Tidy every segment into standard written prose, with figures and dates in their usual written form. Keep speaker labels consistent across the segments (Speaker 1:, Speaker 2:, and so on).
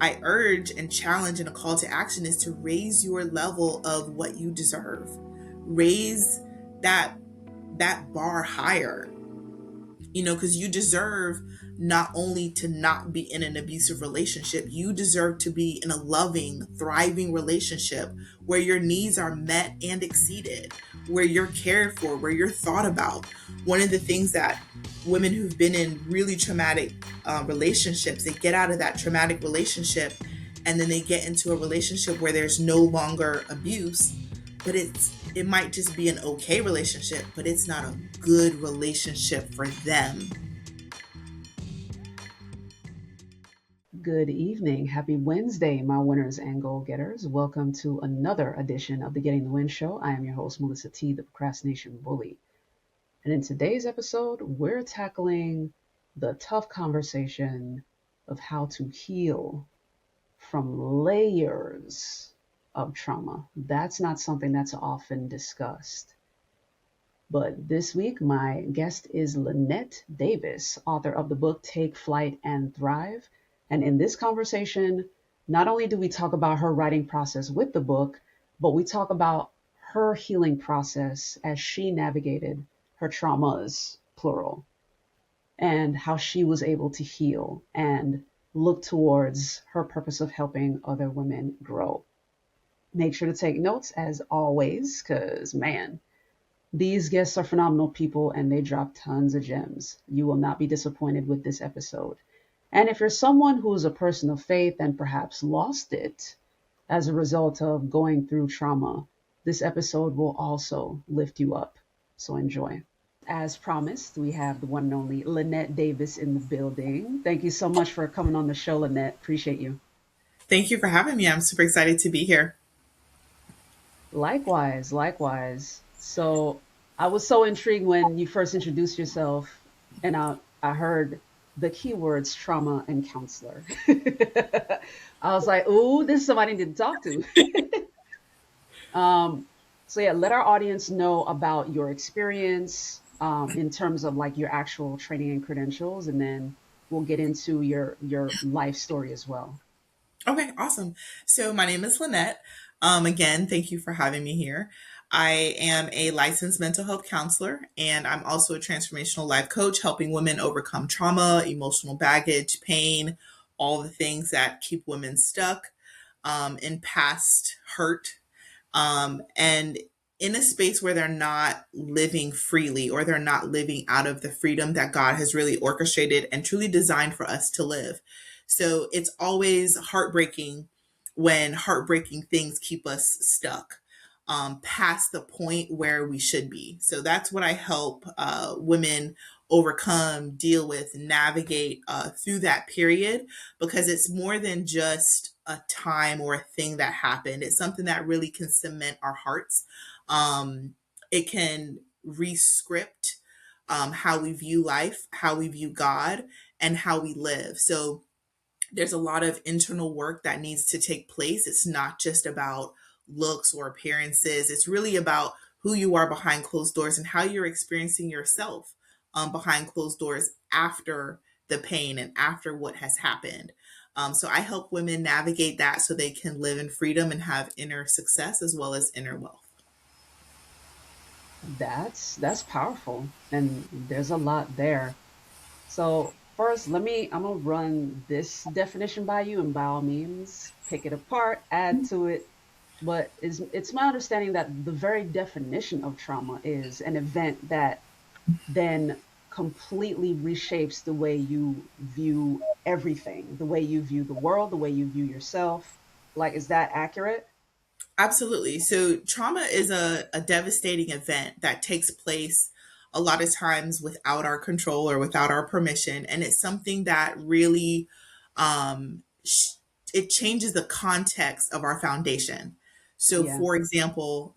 Speaker 1: I urge and challenge, and a call to action is to raise your level of what you deserve. Raise that bar higher, because you deserve not only to not be in an abusive relationship, you deserve to be in a loving, thriving relationship where your needs are met and exceeded, where you're cared for, where you're thought about. One of the things that women who've been in really traumatic relationships, they get out of that traumatic relationship and then they get into a relationship where there's no longer abuse, but it might just be an okay relationship, but it's not a good relationship for them.
Speaker 2: Good evening. Happy Wednesday, my winners and goal getters. Welcome to another edition of the Getting the Win Show. I am your host, Melissa T, the Procrastination Bully. And in today's episode, we're tackling the tough conversation of how to heal from layers of trauma. That's not something that's often discussed. But this week, my guest is Linette Davis, author of the book Take Flight and Thrive. And in this conversation, not only do we talk about her writing process with the book, but we talk about her healing process as she navigated her traumas, plural, and how she was able to heal and look towards her purpose of helping other women grow. Make sure to take notes as always, because man, these guests are phenomenal people and they drop tons of gems. You will not be disappointed with this episode. And if you're someone who is a person of faith and perhaps lost it as a result of going through trauma, this episode will also lift you up. So enjoy. As promised, we have the one and only Linette Davis in the building. Thank you so much for coming on the show, Linette. Appreciate you.
Speaker 1: Thank you for having me. I'm super excited to be here.
Speaker 2: Likewise, likewise. So I was so intrigued when you first introduced yourself, and I heard the keywords trauma and counselor. I was like, ooh, this is somebody I need to talk to. So yeah, let our audience know about your experience in terms of like your actual training and credentials, and then we'll get into your life story as well.
Speaker 1: Okay, awesome. So my name is Linette. Again, thank you for having me here. I am a licensed mental health counselor, and I'm also a transformational life coach, helping women overcome trauma, emotional baggage, pain, all the things that keep women stuck in past hurt, and in a space where they're not living freely, or they're not living out of the freedom that God has really orchestrated and truly designed for us to live. So it's always heartbreaking when heartbreaking things keep us stuck past the point where we should be. So that's what I help women overcome, deal with, navigate through that period, because it's more than just a time or a thing that happened. It's something that really can cement our hearts. It can rescript how we view life, how we view God, and how we live. So there's a lot of internal work that needs to take place. It's not just about looks or appearances. It's really about who you are behind closed doors and how you're experiencing yourself behind closed doors after the pain and after what has happened. So I help women navigate that so they can live in freedom and have inner success as well as inner wealth.
Speaker 2: That's powerful, and there's a lot there. So first, I'm gonna run this definition by you, and by all means, pick it apart, add to it. But it's my understanding that the very definition of trauma is an event that then completely reshapes the way you view everything, the way you view the world, the way you view yourself. Like, is that accurate?
Speaker 1: Absolutely. So, trauma is a devastating event that takes place a lot of times without our control or without our permission. And it's something that really it changes the context of our foundation. So,
Speaker 2: Yeah.
Speaker 1: for example,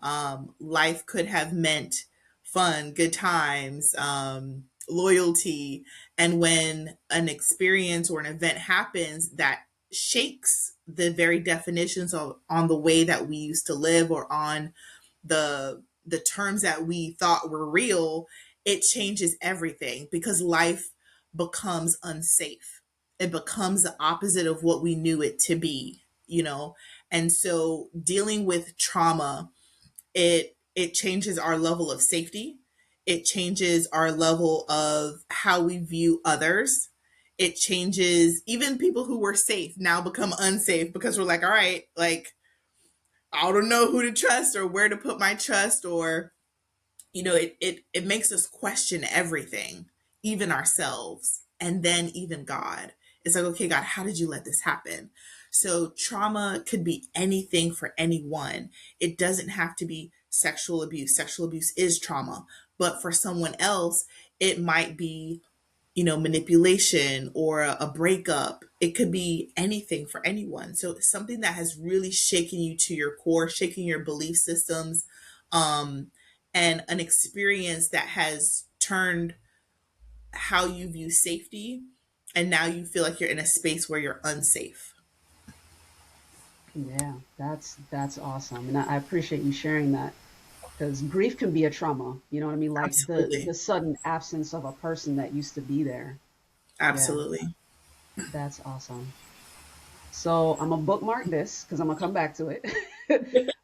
Speaker 1: life could have meant fun, good times, loyalty. And when an experience or an event happens that shakes the very definitions of on the way that we used to live, or on the terms that we thought were real, it changes everything because life becomes unsafe. it becomes the opposite of what we knew it to be, you know? And so dealing with trauma, it changes our level of safety. It changes our level of how we view others. It changes even people who were safe now become unsafe because we're like, all right, like I don't know who to trust or where to put my trust, or it makes us question everything, even ourselves, and then even God. It's like, okay, God, how did you let this happen? So trauma could be anything for anyone. It doesn't have to be sexual abuse. Sexual abuse is trauma, but for someone else it might be, manipulation or a breakup. It could be anything for anyone. So something that has really shaken you to your core, shaking your belief systems, um, and an experience that has turned how you view safety. And now you feel like you're in a space where you're unsafe.
Speaker 2: Yeah, that's awesome, and I appreciate you sharing that because grief can be a trauma. You know what I mean? Like the
Speaker 1: Absolutely.
Speaker 2: sudden absence of a person that used to be there. Yeah,
Speaker 1: Absolutely.
Speaker 2: that's awesome. So I'm gonna bookmark this because I'm gonna come back to it.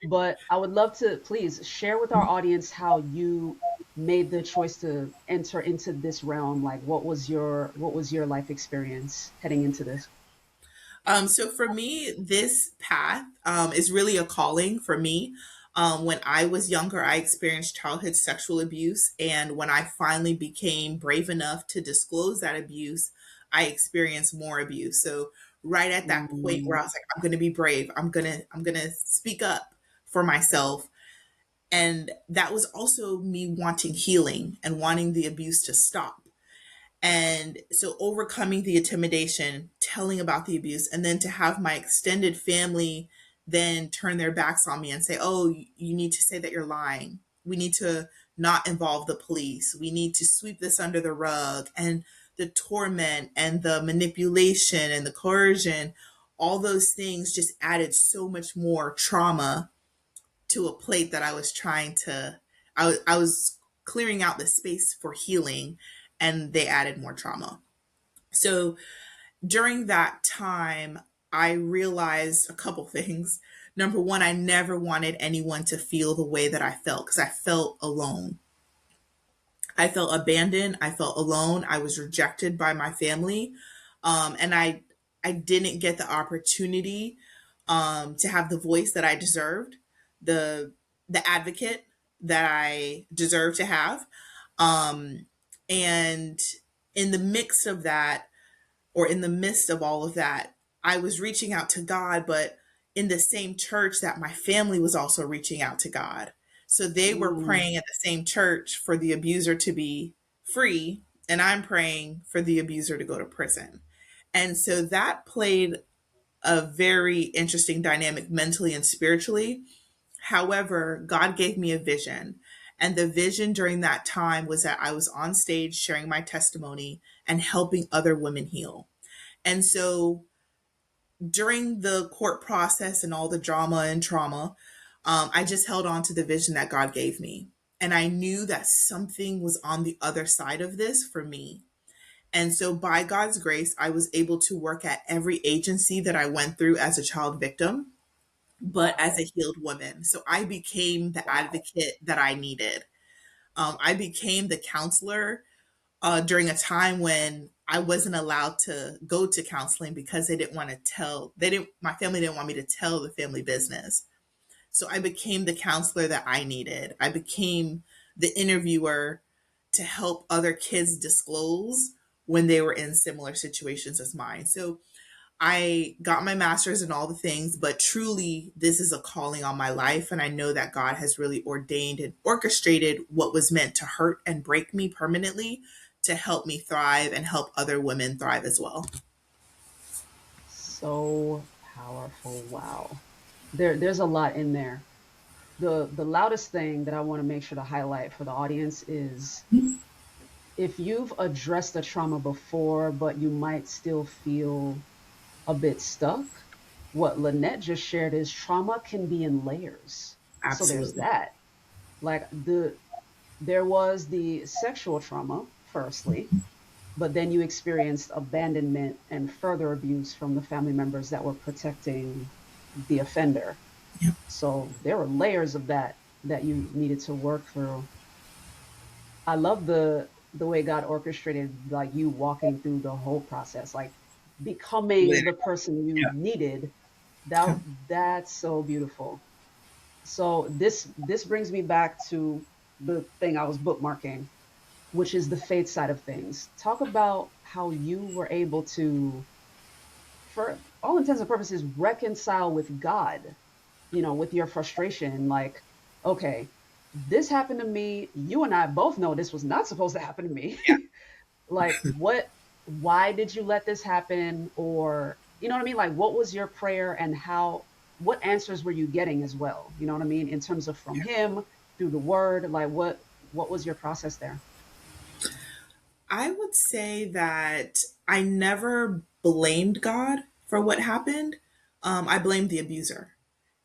Speaker 2: But I would love to please share with our audience how you made the choice to enter into this realm. Like, what was your life experience heading into this?
Speaker 1: So for me, this path is really a calling for me. When I was younger, I experienced childhood sexual abuse. And when I finally became brave enough to disclose that abuse, I experienced more abuse. So right at that point where
Speaker 2: Mm,
Speaker 1: I was like, I'm going to be brave. I'm going to speak up for myself. And that was also me wanting healing and wanting the abuse to stop. And so overcoming the intimidation, telling about the abuse, and then to have my extended family then turn their backs on me and say, oh, you need to say that you're lying. We need to not involve the police. We need to sweep this under the rug. And the torment and the manipulation and the coercion, all those things just added so much more trauma to a plate that I was trying to, I was clearing out the space for healing, and they added more trauma. So during that time, I realized a couple things. Number one, I never wanted anyone to feel the way that I felt because I felt alone. I felt abandoned. I felt alone. I was rejected by my family. And I didn't get the opportunity to have the voice that I deserved, the, the advocate that I deserved to have. Um, and in the mix of that, or in the midst of all of that, I was reaching out to God, but in the same church that my family was also reaching out to God. So they were
Speaker 2: mm.
Speaker 1: praying at the same church for the abuser to be free, and I'm praying for the abuser to go to prison. And so that played a very interesting dynamic mentally and spiritually. However, God gave me a vision. And the vision during that time was that I was on stage sharing my testimony and helping other women heal. And so during the court process and all the drama and trauma, I just held on to the vision that God gave me. And I knew that something was on the other side of this for me. And so, by God's grace, I was able to work at every agency that I went through as a child victim, but as
Speaker 2: Wow.
Speaker 1: a healed woman. So, I became the
Speaker 2: Wow.
Speaker 1: advocate that I needed. I became the counselor during a time when I wasn't allowed to go to counseling because they didn't want to tell, my family didn't want me to tell the family business. So I became the counselor that I needed. I became the interviewer to help other kids disclose when they were in similar situations as mine. So I got my master's and all the things, but truly, this is a calling on my life. And I know that God has really ordained and orchestrated what was meant to hurt and break me permanently to help me thrive and help other women thrive as well.
Speaker 2: So powerful. Wow. There's a lot in there. The loudest thing that I want to make sure to highlight for the audience is if you've addressed the trauma before, but you might still feel a bit stuck, what Lynette just shared is trauma can be in layers. So there's
Speaker 1: Absolutely.
Speaker 2: that. Like there was the sexual trauma, firstly, but then you experienced abandonment and further abuse from the family members that were protecting the offender.
Speaker 1: Yep.
Speaker 2: So there were layers of that that you needed to work through. I love the way God orchestrated like you walking through the whole process, like becoming the person you
Speaker 1: Yeah.
Speaker 2: needed.
Speaker 1: Yeah.
Speaker 2: That's so beautiful. So this brings me back to the thing I was bookmarking, which is the faith side of things. Talk about how you were able to, for all intents and purposes, reconcile with God, with your frustration. Like, okay, this happened to me. You and I both know this was not supposed to happen to me. Like, why did you let this happen? Or, you know what I mean? Like, what was your prayer and what answers were you getting as well? You know what I mean? In terms of from him through the word, like what was your process there?
Speaker 1: I would say that I never blamed God for what happened. I blamed the abuser,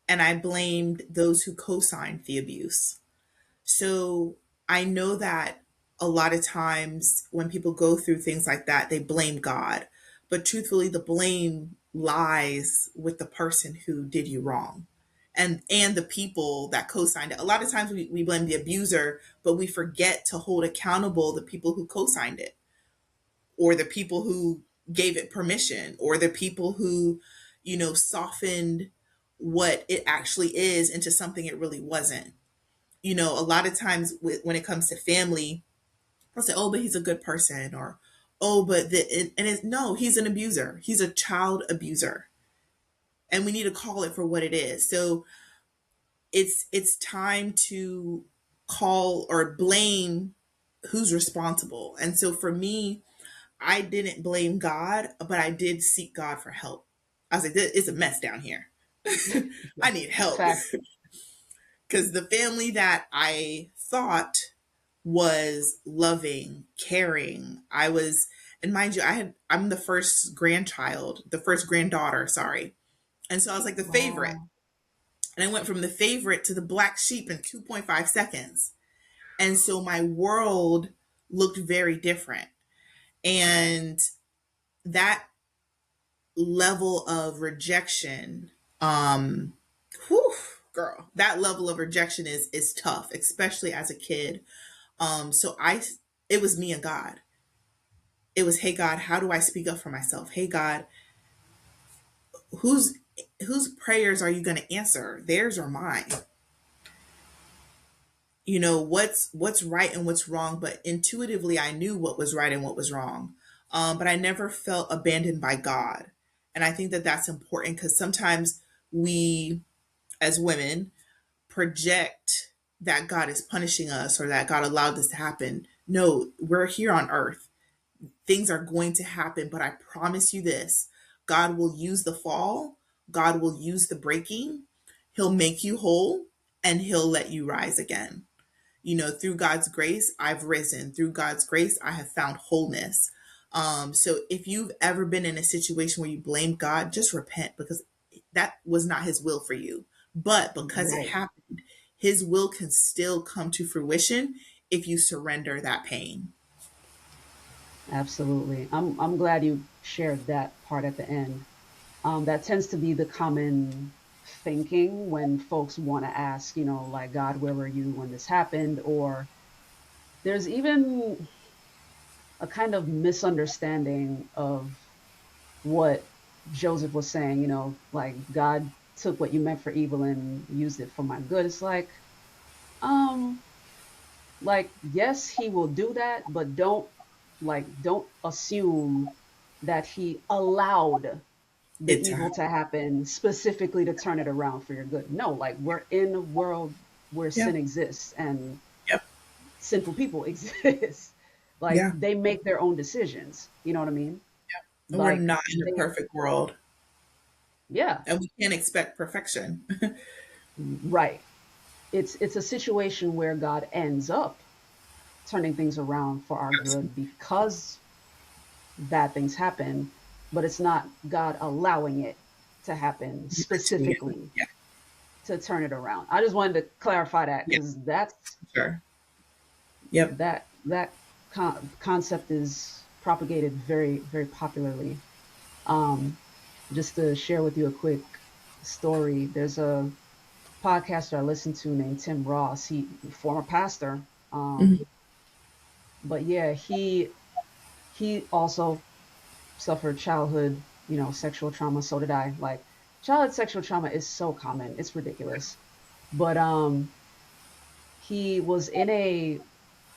Speaker 1: and I blamed those who co signed the abuse. So I know that a lot of times when people go through things like that, they blame God. But truthfully, the blame lies with the person who did you wrong, and the people that co-signed it. A lot of times we blame the abuser, but we forget to hold accountable the people who co-signed it, or the people who gave it permission, or the people who, softened what it actually is into something it really wasn't. A lot of times when it comes to family, I'll say, oh, but he's a good person, or, oh, but and it's no, he's an abuser. He's a child abuser. And we need to call it for what it is. So it's time to call or blame who's responsible. And so for me, I didn't blame God, but I did seek God for help. I was like, it's a mess down here. I need help.
Speaker 2: Fact.
Speaker 1: Because the family that I thought was loving, caring, and mind you, I'm the first granddaughter, sorry. And so I was like the favorite.
Speaker 2: Wow.
Speaker 1: And I went from the favorite to the black sheep in 2.5 seconds. And so my world looked very different. And that level of rejection, whew, girl, that level of rejection is tough, especially as a kid. So it was me and God. It was, hey God, how do I speak up for myself? Hey God, whose whose prayers are you going to answer? Theirs or mine? What's right and what's wrong, but intuitively I knew what was right and what was wrong. But I never felt abandoned by God. And I think that that's important, because sometimes we as women project that God is punishing us, or that God allowed this to happen. No, we're here on earth. Things are going to happen, but I promise you this: God will use the fall, God will use the breaking, He'll make you whole, and He'll let you rise again. Through God's grace, I've risen. Through God's grace, I have found wholeness. So if you've ever been in a situation where you blame God, just repent, because that was not His will for you. But because it
Speaker 2: Right.
Speaker 1: happened, His will can still come to fruition if you surrender that pain.
Speaker 2: Absolutely. I'm glad you shared that part at the end. That tends to be the common thinking when folks want to ask, like, God, where were you when this happened? Or there's even a kind of misunderstanding of what Joseph was saying, like God took what you meant for evil and used it for my good. It's um, yes, he will do that, but don't assume that he allowed the
Speaker 1: It to
Speaker 2: evil to happen specifically to turn it around for your good. No, like we're in a world where
Speaker 1: Yeah.
Speaker 2: sin exists and
Speaker 1: Yep.
Speaker 2: sinful people exist. Like
Speaker 1: Yeah.
Speaker 2: they make their own decisions. You know what I mean?
Speaker 1: And we're
Speaker 2: Like
Speaker 1: not in a
Speaker 2: they,
Speaker 1: perfect world,
Speaker 2: yeah,
Speaker 1: and we can't expect perfection.
Speaker 2: right. It's a situation where God ends up turning things around for our good because bad things happen, but it's not God allowing it to happen specifically
Speaker 1: Yeah.
Speaker 2: to turn it around. I just wanted to clarify that
Speaker 1: Yeah.
Speaker 2: because that's
Speaker 1: Sure. Yep.
Speaker 2: that concept is propagated very, very popularly. Um, just to share with you a quick story, there's a podcaster I listen to named Tim Ross. He former pastor.
Speaker 1: Mhm.
Speaker 2: But yeah, he also suffered childhood, sexual trauma. So did I. Like childhood sexual trauma is so common. It's ridiculous. But he was in a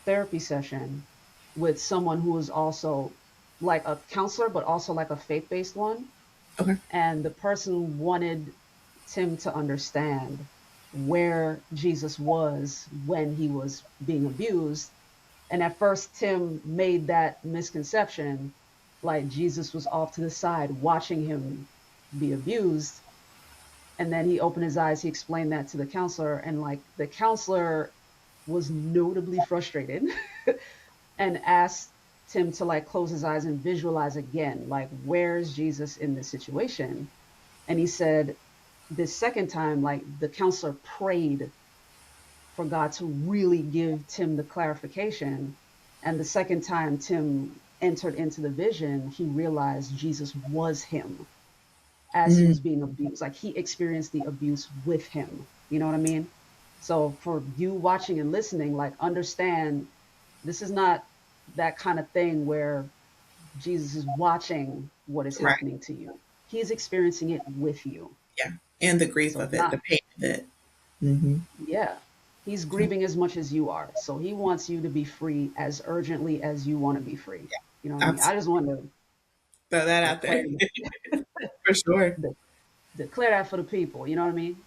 Speaker 2: therapy session with someone who was also like a counselor, but also like a faith-based one.
Speaker 1: Okay.
Speaker 2: And the person wanted Tim to understand where Jesus was when he was being abused. And at first, Tim made that misconception like Jesus was off to the side watching him be abused. And then he opened his eyes, he explained that to the counselor, and like the counselor was notably frustrated and asked Tim to like close his eyes and visualize again, like, where's Jesus in this situation? And he said, this second time, like the counselor prayed for God to really give Tim the clarification. And the second time Tim entered into the vision, he realized Jesus was him as he
Speaker 1: Mm,
Speaker 2: was being abused. Like he experienced the abuse with him. You know what I mean? So for you watching and listening, like understand this is not that kind of thing where Jesus is watching what is
Speaker 1: right.
Speaker 2: happening to you. He's experiencing it with you.
Speaker 1: Yeah. And the grief
Speaker 2: So
Speaker 1: of
Speaker 2: it's
Speaker 1: it,
Speaker 2: not,
Speaker 1: the pain of it. Hmm.
Speaker 2: yeah. He's grieving as much as you are. So he wants you to be free as urgently as you want to be free. You know what I mean? I
Speaker 1: Absolutely.
Speaker 2: just want to
Speaker 1: Throw that out there
Speaker 2: declare
Speaker 1: for sure.
Speaker 2: de- declare that for the people. You know what I mean?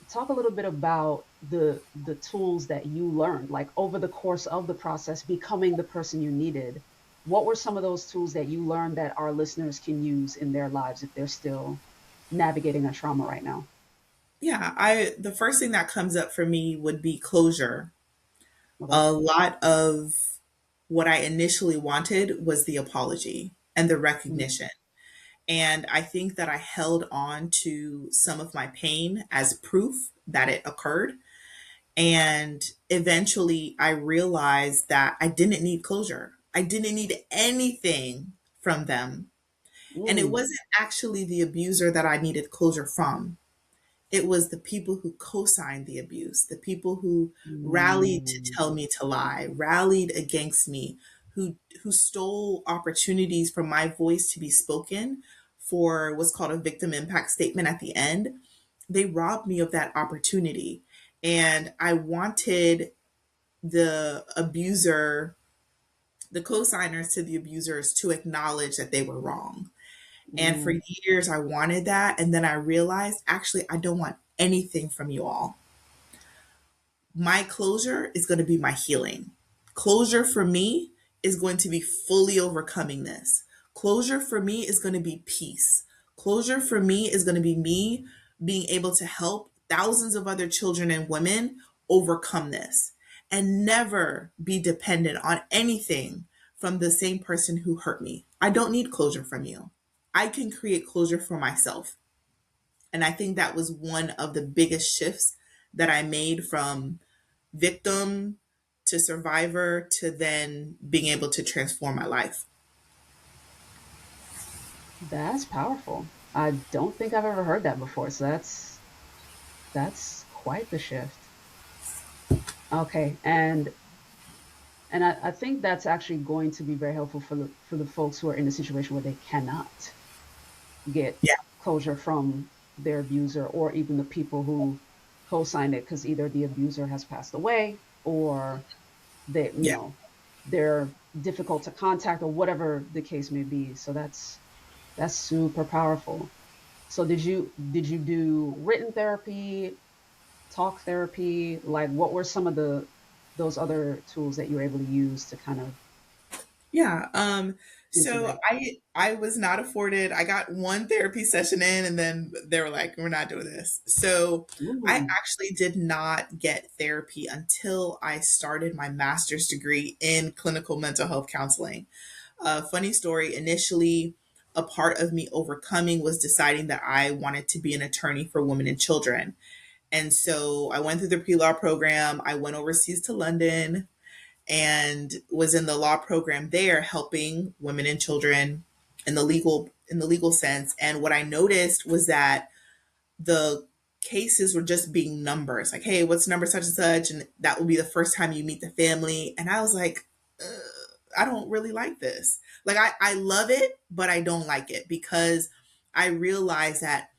Speaker 2: Talk a little bit about the tools that you learned, like over the course of the process, becoming the person you needed. What were some of those tools that you learned that our listeners can use in their lives if they're still navigating a trauma right now?
Speaker 1: Yeah. The first thing that comes up for me would be closure.
Speaker 2: Okay.
Speaker 1: A lot of what I initially wanted was the apology and the
Speaker 2: Mm,
Speaker 1: recognition. And I think that I held on to some of my pain as proof that it occurred. And eventually I realized that I didn't need closure. I didn't need anything from them. And it
Speaker 2: mm,
Speaker 1: wasn't actually the abuser that I needed closure from. It was the people who co-signed the abuse, the people who rallied to
Speaker 2: mm,
Speaker 1: tell me to lie, rallied against me, who stole opportunities for my voice to be spoken for what's called a victim impact statement at the end. They robbed me of that opportunity. And I wanted the abuser, the co-signers to the abusers to acknowledge that they were wrong. And for
Speaker 2: mm,
Speaker 1: years, I wanted that. And then I realized actually, I don't want anything from you all. My closure is going to be my healing. Closure for me is going to be fully overcoming this. Closure for me is going to be peace. Closure for me is going to be me being able to help thousands of other children and women overcome this and never be dependent on anything from the same person who hurt me. I don't need closure from you. I can create closure for myself. And I think that was one of the biggest shifts that I made from victim to survivor to then being able to transform my life.
Speaker 2: that's powerful. I don't think I've ever heard that before. So that's quite the shift. Okay, and I think that's actually going to be very helpful for the folks who are in a situation where they cannot get
Speaker 1: Yeah,
Speaker 2: closure from their abuser or even the people who co-signed it because either the abuser has passed away or they
Speaker 1: yeah.
Speaker 2: they're difficult to contact or whatever the case may be. So that's super powerful. So did you do written therapy, talk therapy? Like what were some of the those other tools that you were able to use to kind of
Speaker 1: Yeah. So
Speaker 2: integrate?
Speaker 1: I was not afforded. I got one therapy session in and then they were like, we're not doing this. So I
Speaker 2: Ooh.
Speaker 1: actually did not get therapy until I started my master's degree in clinical mental health counseling. Funny story, initially a part of me overcoming was deciding that I wanted to be an attorney for women and children. And so I went through the pre-law program. I went overseas to London and was in the law program there helping women and children in the legal sense. And what I noticed was that the cases were just being numbers, like, hey, what's number such and such, and that will be the first time you meet the family. And I was like, I don't really like this. Like, I love it, but I don't like it because I realize that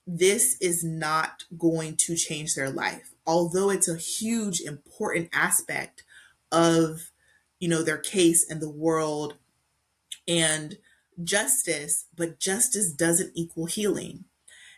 Speaker 1: this is not going to change their life, although it's a huge important aspect of their case and the world and justice. But justice doesn't equal healing.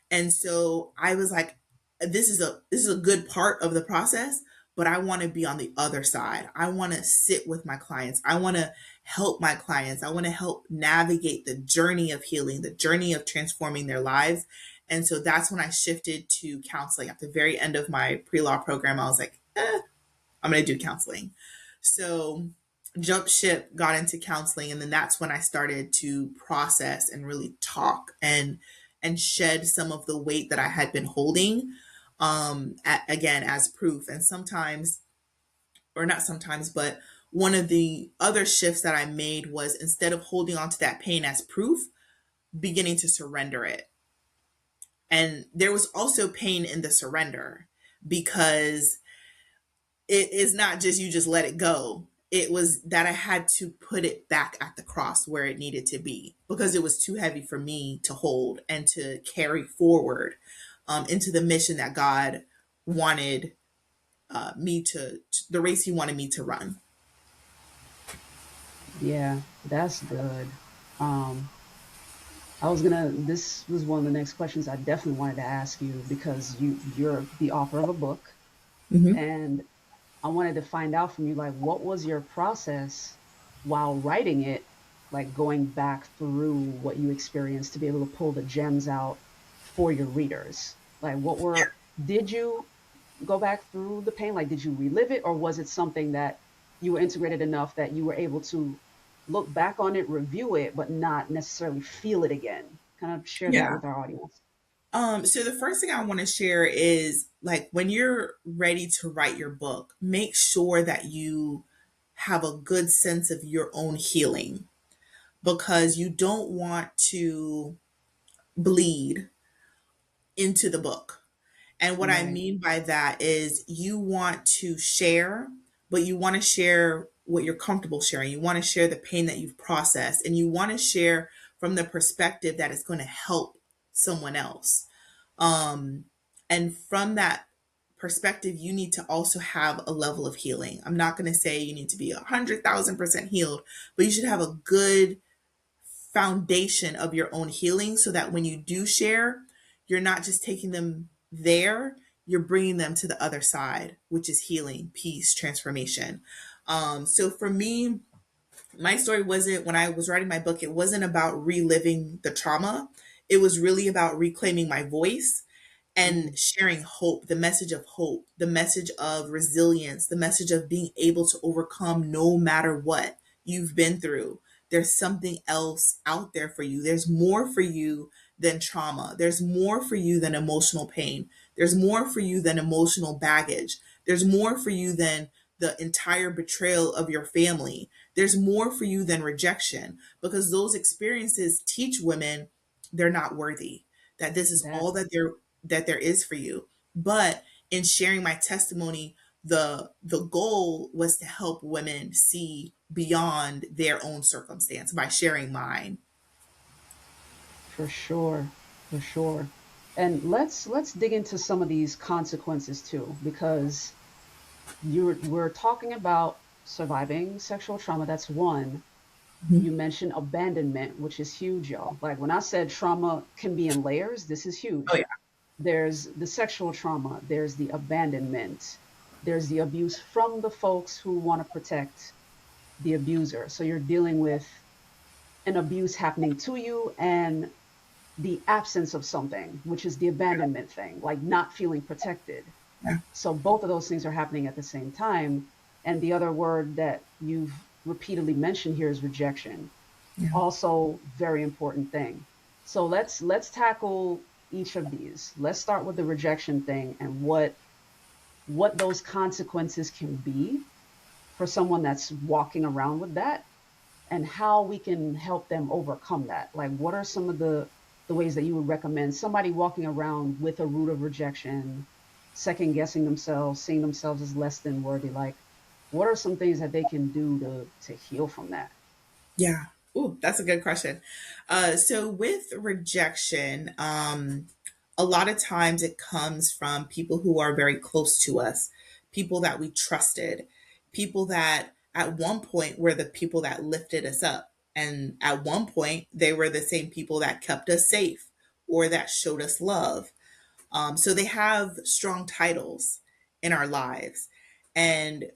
Speaker 1: And so I was like, this is a good part of the process, but I want to be on the other side. I want to sit with my clients. I want to help my clients. I want to help navigate the journey of healing, the journey of transforming their lives. And so that's when I shifted to counseling. At the very end of my pre-law program, I was like, I'm going to do counseling. So jump ship, got into counseling, and then that's when I started to process and really talk and shed some of the weight that I had been holding, again, as proof. And sometimes, or not sometimes, but one of the other shifts that I made was, instead of holding on to that pain as proof, beginning to surrender it. And there was also pain in the surrender, because it is not just you just let it go. It was that I had to put it back at the cross where it needed to be, because it was too heavy for me to hold and to carry forward, into the mission that God wanted, the race He wanted me to run.
Speaker 2: Yeah, that's good. Um, this was one of the next questions I definitely wanted to ask you because you're the author of a book,
Speaker 1: Hmm.
Speaker 2: and I wanted to find out from you, like, what was your process while writing it, like going back through what you experienced to be able to pull the gems out for your readers? Like, did you go back through the pain? Like, did you relive it, or was it something that you were integrated enough that you were able to look back on it, review it, but not necessarily feel it again? Kind of share that
Speaker 1: Yeah.
Speaker 2: with our audience.
Speaker 1: So the first thing I want to share is, like, when you're ready to write your book, make sure that you have a good sense of your own healing, because you don't want to bleed into the book. And what I
Speaker 2: Right.
Speaker 1: mean by that is, you want to share, but you want to share what you're comfortable sharing. You want to share the pain that you've processed, and you want to share from the perspective that it's going to help someone else. Um, and from that perspective, you need to also have a level of healing. I'm not going to say you need to be 100,000% healed, but you should have a good foundation of your own healing, so that when you do share, you're not just taking them there, you're bringing them to the other side, which is healing, peace, transformation. So for me, my story wasn't, when I was writing my book, it wasn't about reliving the trauma. It was really about reclaiming my voice and
Speaker 2: Mm,
Speaker 1: sharing hope, the message of hope, the message of resilience, the message of being able to overcome no matter what you've been through. There's something else out there for you. There's more for you than trauma. There's more for you than emotional pain. There's more for you than emotional baggage. There's more for you than the entire betrayal of your family. There's more for you than rejection, because those experiences teach women they're not worthy, that this is all
Speaker 2: that's
Speaker 1: that there is for you. But in sharing my testimony, the goal was to help women see beyond their own circumstance by sharing mine.
Speaker 2: for sure, for sure. And let's dig into some of these consequences too, because we're talking about surviving sexual trauma. That's one. You
Speaker 1: Mhm.
Speaker 2: mentioned abandonment, which is huge, y'all. Like when I said trauma can be in layers, this is
Speaker 1: Oh yeah.
Speaker 2: huge. There's the sexual trauma, there's the abandonment, there's the abuse from the folks who want to protect the abuser. So you're dealing with an abuse happening to you and the absence of something, which is the abandonment thing, like not feeling protected.
Speaker 1: Yeah.
Speaker 2: So both of those things are happening at the same time. And the other word that you've repeatedly mentioned here is rejection.
Speaker 1: Yeah.
Speaker 2: Also very important thing. So let's tackle each of these. Let's start with the rejection thing and what those consequences can be for someone that's walking around with that, and how we can help them overcome that. Like, what are some of the ways that you would recommend somebody walking around with a root of rejection, second guessing themselves, seeing themselves as less than worthy? Like, what are some things that they can do to heal from that?
Speaker 1: Yeah. Ooh, that's a good question. So with rejection, a lot of times it comes from people who are very close to us, people that we trusted, people that at one point were the people that lifted us up. And at one point, they were the same people that kept us safe or that showed us love. So they have strong titles in our lives. And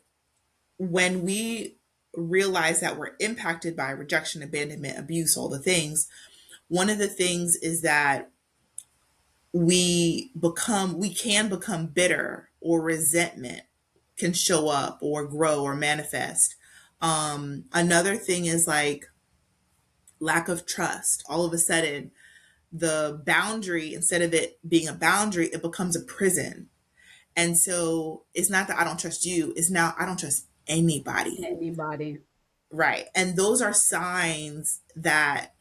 Speaker 1: when we realize that we're impacted by rejection, abandonment, abuse, all the things, one of the things is that we can become bitter, or resentment can show up or grow or manifest. Another thing is like lack of trust. All of a sudden, the boundary, instead of it being a boundary, it becomes a prison. And so it's not that I don't trust you, it's now I don't trust anybody.
Speaker 2: Anybody.
Speaker 1: Right. And those are signs that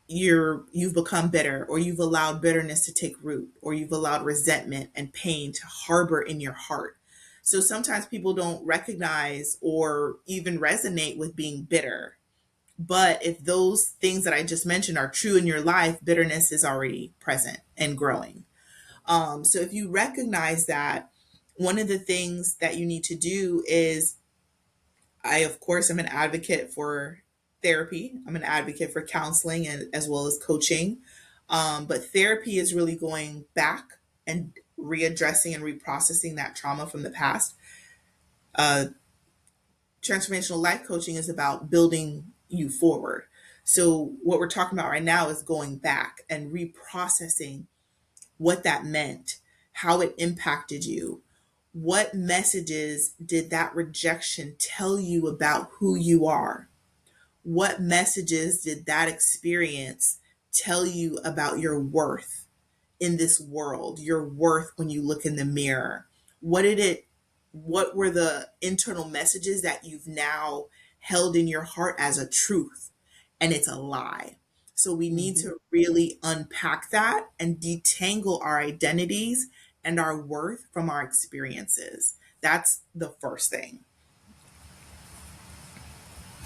Speaker 1: you've become bitter, or you've allowed bitterness to take root, or you've allowed resentment and pain to harbor in your heart. So sometimes people don't recognize or even resonate with being bitter. But if those things that I just mentioned are true in your life, bitterness is already present and growing. So if you recognize that, one of the things that you need to do is, I, of course, am an advocate for therapy. I'm an advocate for counseling and as well as coaching. But therapy is really going back and readdressing and reprocessing that trauma from the past. Uh, Transformational life coaching is about building you forward. So what we're talking about right now is going back and reprocessing what that meant, how it impacted you. What messages did that rejection tell you about who you are? What messages did that experience tell you about your worth in this world, your worth when you look in the mirror? What did it, what were the internal messages that you've now held in your heart as a truth and it's a lie? So we need
Speaker 2: Hmm.
Speaker 1: to really unpack that and detangle our identities and our worth from our experiences. That's the first thing.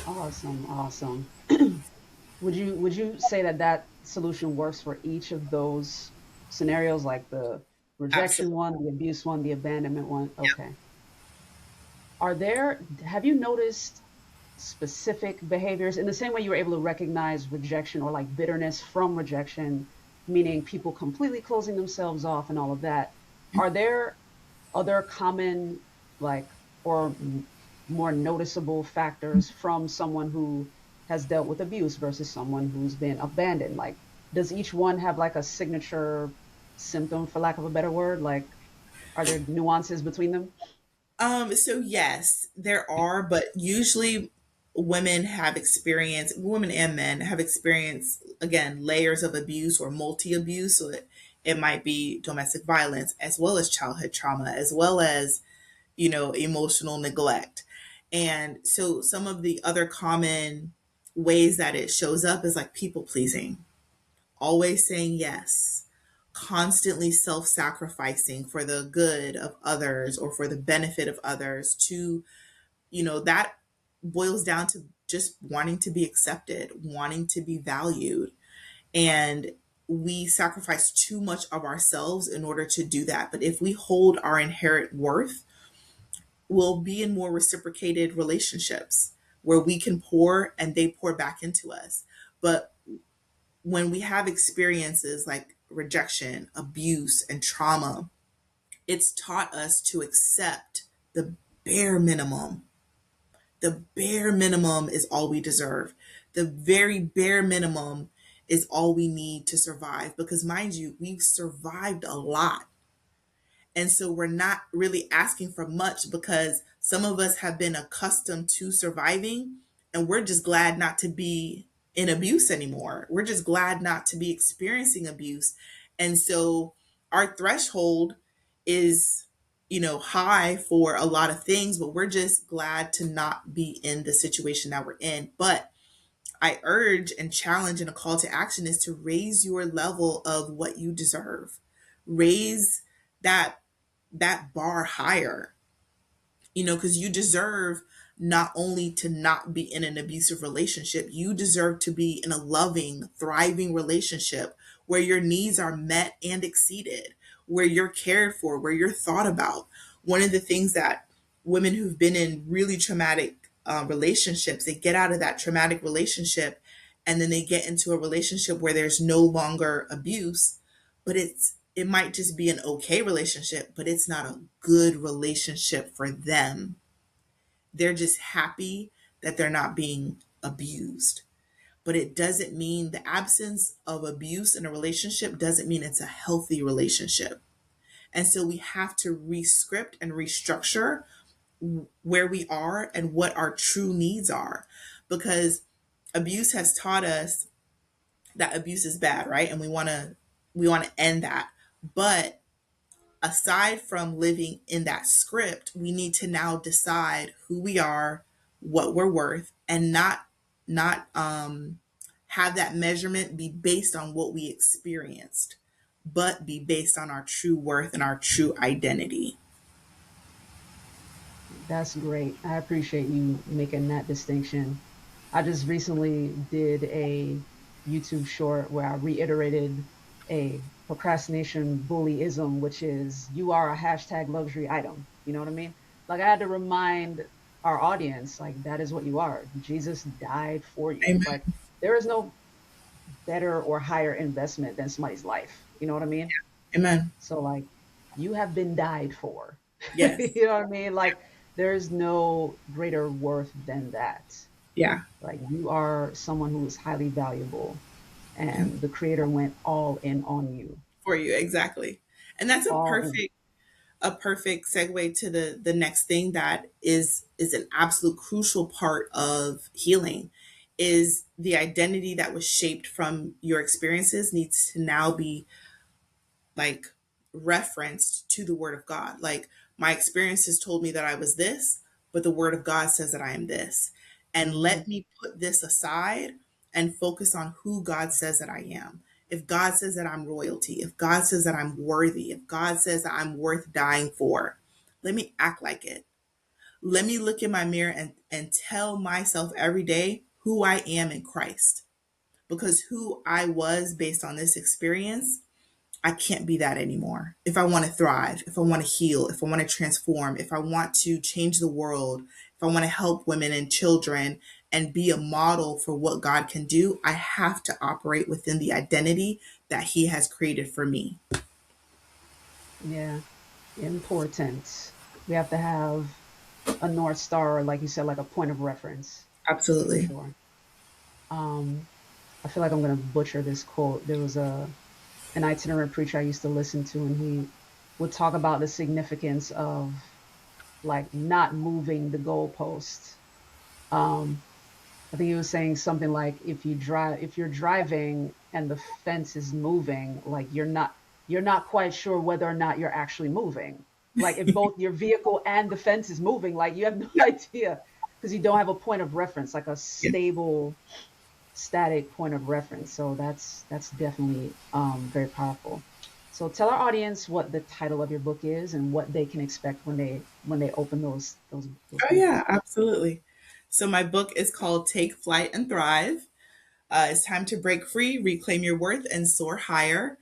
Speaker 2: Awesome, awesome. Would you say that that solution works for each of those scenarios, like the rejection
Speaker 1: Absolutely.
Speaker 2: one, the abuse one, the abandonment one? Okay. Have you noticed specific behaviors in the same way you were able to recognize rejection or like bitterness from rejection, meaning people completely closing themselves off and all of that? Are there other common, like, or more noticeable factors from someone who has dealt with abuse versus someone who's been abandoned? Like, does each one have like a signature symptom, for lack of a better word? Like, are there nuances between them?
Speaker 1: So yes, there are, but usually women and men have experienced, again, layers of abuse or multi abuse. So it might be domestic violence as well as childhood trauma, as well as, emotional neglect. And so some of the other common ways that it shows up is like people pleasing, always saying yes, constantly self sacrificing for the good of others or for the benefit of others, to, that boils down to just wanting to be accepted, wanting to be valued. And we sacrifice too much of ourselves in order to do that. But if we hold our inherent worth, we'll be in more reciprocated relationships where we can pour and they pour back into us. But when we have experiences like rejection, abuse, and trauma, it's taught us to accept the bare minimum. The bare minimum is all we deserve. The very bare minimum is all we need to survive. Because, mind you, we've survived a lot. And so we're not really asking for much because some of us have been accustomed to surviving, and we're just glad not to be in abuse anymore. We're just glad not to be experiencing abuse. And so our threshold is high for a lot of things, but we're just glad to not be in the situation that we're in. But I urge and challenge, and a call to action is to raise your level of what you deserve. Raise that bar higher, because you deserve not only to not be in an abusive relationship, you deserve to be in a loving, thriving relationship where your needs are met and exceeded, where you're cared for, where you're thought about. One of the things that women who've been in really traumatic relationships, they get out of that traumatic relationship and then they get into a relationship where there's no longer abuse, but it might just be an okay relationship, but it's not a good relationship for them. They're just happy that they're not being abused. But it doesn't mean the absence of abuse in a relationship doesn't mean it's a healthy relationship. And so we have to rescript and restructure where we are and what our true needs are, because abuse has taught us that abuse is bad, right? And we want to end that. But aside from living in that script, we need to now decide who we are, what we're worth, and not have that measurement be based on what we experienced, but be based on our true worth and our true identity.
Speaker 2: That's great. I appreciate you making that distinction. I just recently did a YouTube short where I reiterated a procrastination bullyism, which is you are a hashtag luxury item. You know what I mean? Like I had to remind our audience, like that is what you are. Jesus died for you.
Speaker 1: Amen.
Speaker 2: Like there is no better or higher investment than somebody's life. You know what I mean?
Speaker 1: Amen.
Speaker 2: So like you have been died for.
Speaker 1: Yes.
Speaker 2: You know what I mean? Like there's no greater worth than that.
Speaker 1: Yeah.
Speaker 2: Like you are someone who is highly valuable
Speaker 1: Yeah.
Speaker 2: and the creator went all in on you.
Speaker 1: For you, exactly. And that's a
Speaker 2: All in.
Speaker 1: perfect segue to the next thing that is an absolute crucial part of healing, is the identity that was shaped from your experiences needs to now be like referenced to the word of God. Like my experiences told me that I was this, but the word of God says that I am this. And
Speaker 2: Hmm.
Speaker 1: let me put this aside and focus on who God says that I am. If God says that I'm royalty, if God says that I'm worthy, if God says that I'm worth dying for, let me act like it. Let me look in my mirror and tell myself every day who I am in Christ. Because who I was based on this experience, I can't be that anymore. If I want to thrive, if I want to heal, if I want to transform, if I want to change the world, if I want to help women and children and be a model for what God can do, I have to operate within the identity that He has created for me.
Speaker 2: Yeah. Important. We have to have a North Star, like you said, like a point of reference for
Speaker 1: Absolutely.
Speaker 2: sure. Um, I feel like I'm gonna butcher this quote. There was a an itinerant preacher I used to listen to, and he would talk about the significance of like not moving the goalpost. Um, I think he was saying something like if you're driving and the fence is moving, like you're not quite sure whether or not you're actually moving. Like if both your vehicle and the fence is moving, like you have no idea because you don't have a point of reference, like a
Speaker 1: Yeah.
Speaker 2: stable, static point of reference. So that's definitely very powerful. So tell our audience what the title of your book is and what they can expect when they open those
Speaker 1: Oh, yeah,
Speaker 2: pages.
Speaker 1: absolutely. So, my book is called Take Flight and Thrive. It's time to break free, reclaim your worth, and soar higher.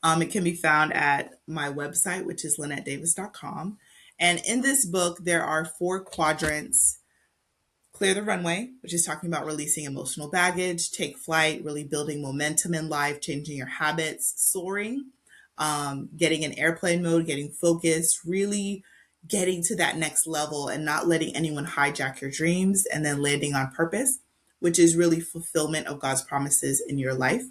Speaker 1: It can be found at my website, which is LynetteDavis.com. And in this book, there are 4 quadrants: clear the runway, which is talking about releasing emotional baggage; take flight, really building momentum in life, changing your habits; soaring, getting in airplane mode, getting focused, really getting to that next level and not letting anyone hijack your dreams; and then landing on purpose, which is really fulfillment of God's promises in your life.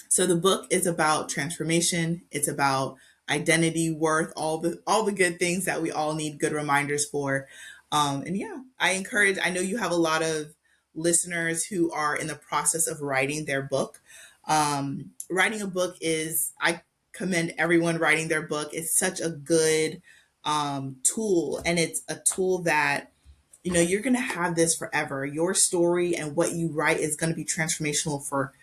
Speaker 1: So the book is about transformation. It's about identity, worth, all the good things that we all need good reminders for. And yeah, I encourage. I know you have a lot of listeners who are in the process of writing their book. Writing a book is, I commend everyone writing their book. It's such a good tool, and it's a tool that you're going to have this forever. Your story and what you write is going to be transformational for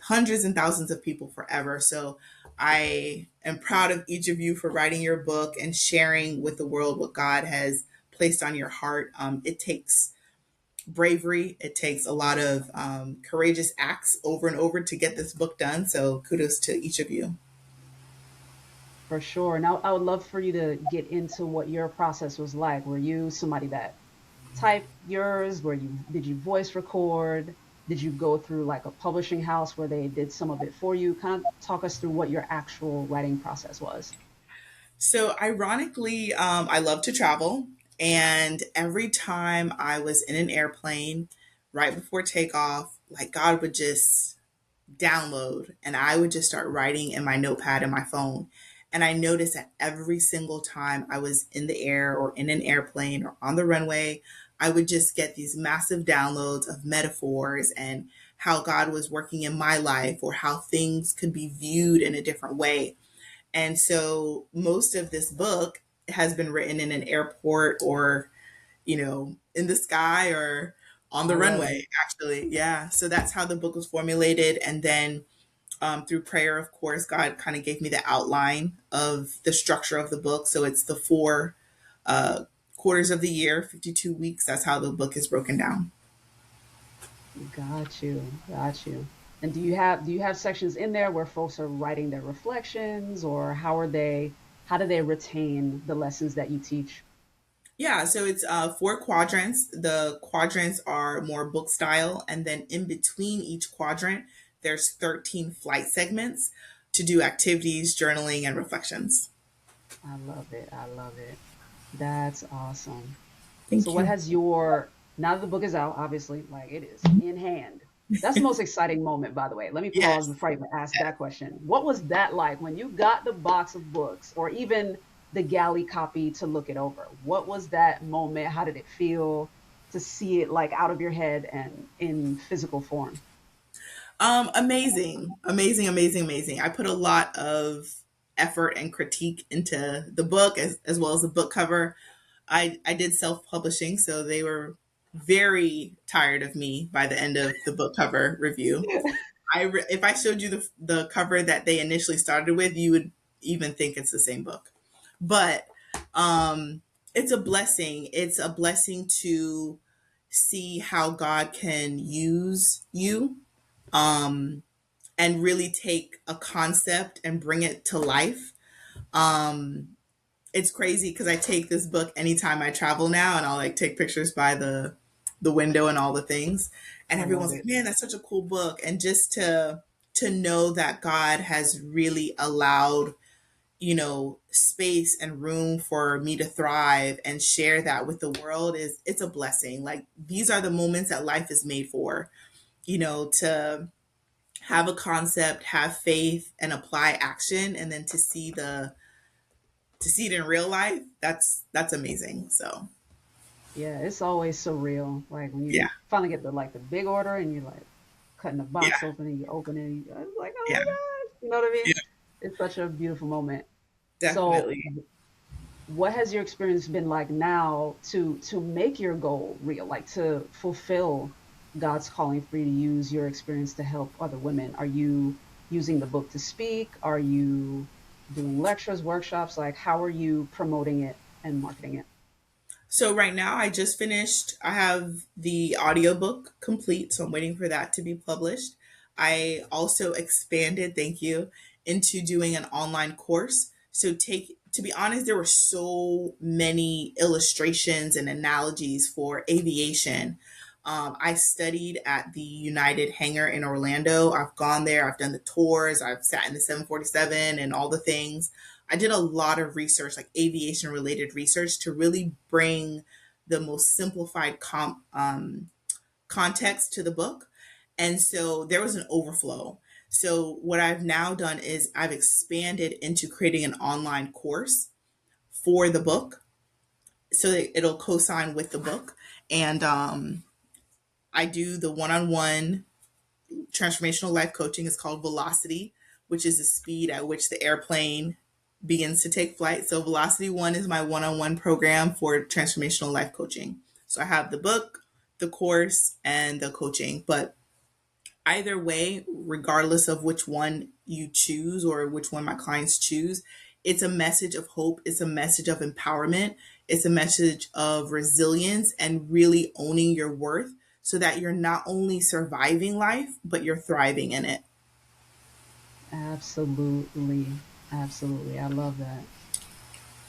Speaker 1: hundreds and thousands of people forever. So I am proud of each of you for writing your book and sharing with the world what God has placed on your heart. It takes bravery. It takes a lot of courageous acts over and over to get this book done. So kudos to each of you.
Speaker 2: For sure. Now, I would love for you to get into what your process was like. Were you somebody that typed yours? Were you did you voice record? Did you go through like a publishing house where they did some of it for you? Kind of talk us through what your actual writing process was.
Speaker 1: So, ironically, I love to travel. And every time I was in an airplane, right before takeoff, like God would just download and I would just start writing in my notepad and my phone. And I noticed that every single time I was in the air or in an airplane or on the runway, I would just get these massive downloads of metaphors and how God was working in my life or how things could be viewed in a different way. And so most of this book has been written in an airport or, in the sky or on
Speaker 2: I
Speaker 1: the
Speaker 2: love
Speaker 1: runway,
Speaker 2: it.
Speaker 1: actually. Yeah. So that's how the book was formulated. And then through prayer, of course, God kind of gave me the outline of the structure of the book. So it's the four uh, quarters of the year, 52 weeks. That's how the book is broken down.
Speaker 2: Got you. Got you. And do you have sections in there where folks are writing their reflections, or how do they retain the lessons that you teach?
Speaker 1: Yeah, so it's four quadrants. The quadrants are more book style, and then in between each quadrant, there's 13 flight segments to do activities, journaling, and reflections.
Speaker 2: I love it. I love it. That's awesome. So
Speaker 1: Thank
Speaker 2: what
Speaker 1: you.
Speaker 2: has your now that the book is out, obviously, like it is in hand. That's the most exciting moment, by the way. Let me pause
Speaker 1: Yes.
Speaker 2: before I even ask that question. What was that like when you got the box of books or even the galley copy to look it over? What was that moment? How did it feel to see it like out of your head and in physical form?
Speaker 1: Amazing, amazing, amazing, amazing. I put a lot of effort and critique into the book as well as the book cover. I did self publishing, so they were very tired of me by the end of the book cover review. If I showed you the cover that they initially started with, you would even think it's the same book. But um, it's a blessing. It's a blessing to see how God can use you um, and really take a concept and bring it to life. Um, it's crazy because I take this book anytime I travel now, and I'll like take pictures by the window and all the things, and
Speaker 2: I love
Speaker 1: everyone's like,
Speaker 2: it.
Speaker 1: "Man, that's such a cool book!" And just to know that God has really allowed space and room for me to thrive and share that with the world is it's a blessing. Like these are the moments that life is made for, to have a concept, have faith, and apply action, and then to see it in real life. That's amazing. So
Speaker 2: Yeah, it's always surreal. Like when you
Speaker 1: yeah,
Speaker 2: finally get the big order and you're like cutting the
Speaker 1: yeah,
Speaker 2: box open and you open it and you're like, oh
Speaker 1: yeah,
Speaker 2: my God. You know what I mean?
Speaker 1: yeah,
Speaker 2: It's such a beautiful moment. So
Speaker 1: definitely.
Speaker 2: what has your experience been like now to make your goal real, like to fulfill God's calling for you to use your experience to help other women? Are you using the book to speak? Are you doing lectures, workshops? Like how are you promoting it and marketing it?
Speaker 1: So right now I just finished, I have the audiobook complete, so I'm waiting for that to be published. I also expanded, thank you, into doing an online course. So take to be honest, there were so many illustrations and analogies for aviation. I studied at the United hangar in Orlando. I've gone there, I've done the tours, I've sat in the 747 and all the things. I did a lot of research, like aviation related research, to really bring the most simplified context to the book. And so there was an overflow. So what I've now done is I've expanded into creating an online course for the book so that it'll co-sign with the book. And I do the one-on-one transformational life coaching. Is called Velocity, which is the speed at which the airplane begins to take flight. So Velocity One is my one-on-one program for transformational life coaching. So I have the book, the course, and the coaching. But either way, regardless of which one you choose or which one my clients choose, it's a message of hope. It's a message of empowerment. It's a message of resilience and really owning your worth so that you're not only surviving life, but you're thriving in it.
Speaker 2: Absolutely. Absolutely. I love that.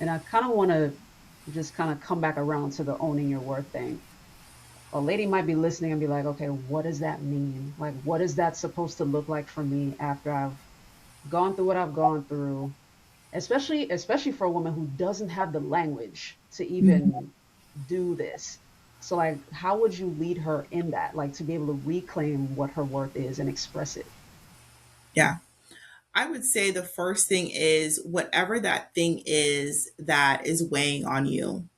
Speaker 2: And I kind of want to just kind of come back around to the owning your worth thing. A lady might be listening and be like, okay, what does that mean? Like, what is that supposed to look like for me after I've gone through what I've gone through? Especially for a woman who doesn't have the language to even do this. So like, how would you lead her in that? Like to be able to reclaim what her worth is and express it?
Speaker 1: Yeah. I would say the first thing is whatever that thing is that is weighing on you,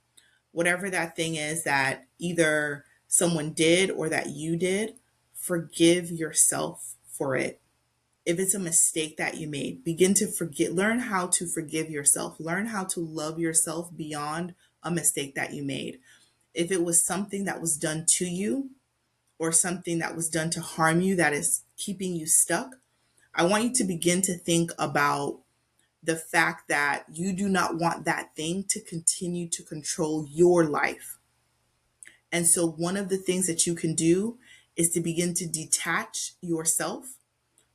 Speaker 1: whatever that thing is that either someone did or that you did, forgive yourself for it. If it's a mistake that you made, begin to forget, learn how to forgive yourself, learn how to love yourself beyond a mistake that you made. If it was something that was done to you or something that was done to harm you that is keeping you stuck, I want you to begin to think about the fact that you do not want that thing to continue to control your life. And so, one of the things that you can do is to begin to detach yourself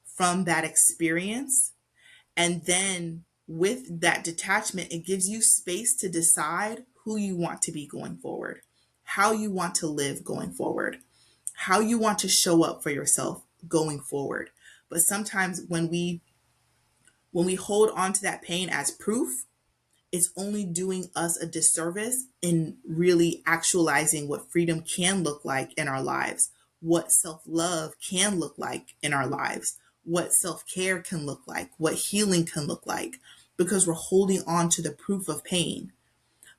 Speaker 1: from that experience. And then, with that detachment, it gives you space to decide who you want to be going forward, how you want to live going forward, how you want to show up for yourself going forward. But sometimes when we hold on to that pain as proof, it's only doing us a disservice in really actualizing what freedom can look like in our lives, what self love can look like in our lives, what self care can look like, what healing can look like, because we're holding on to the proof of pain.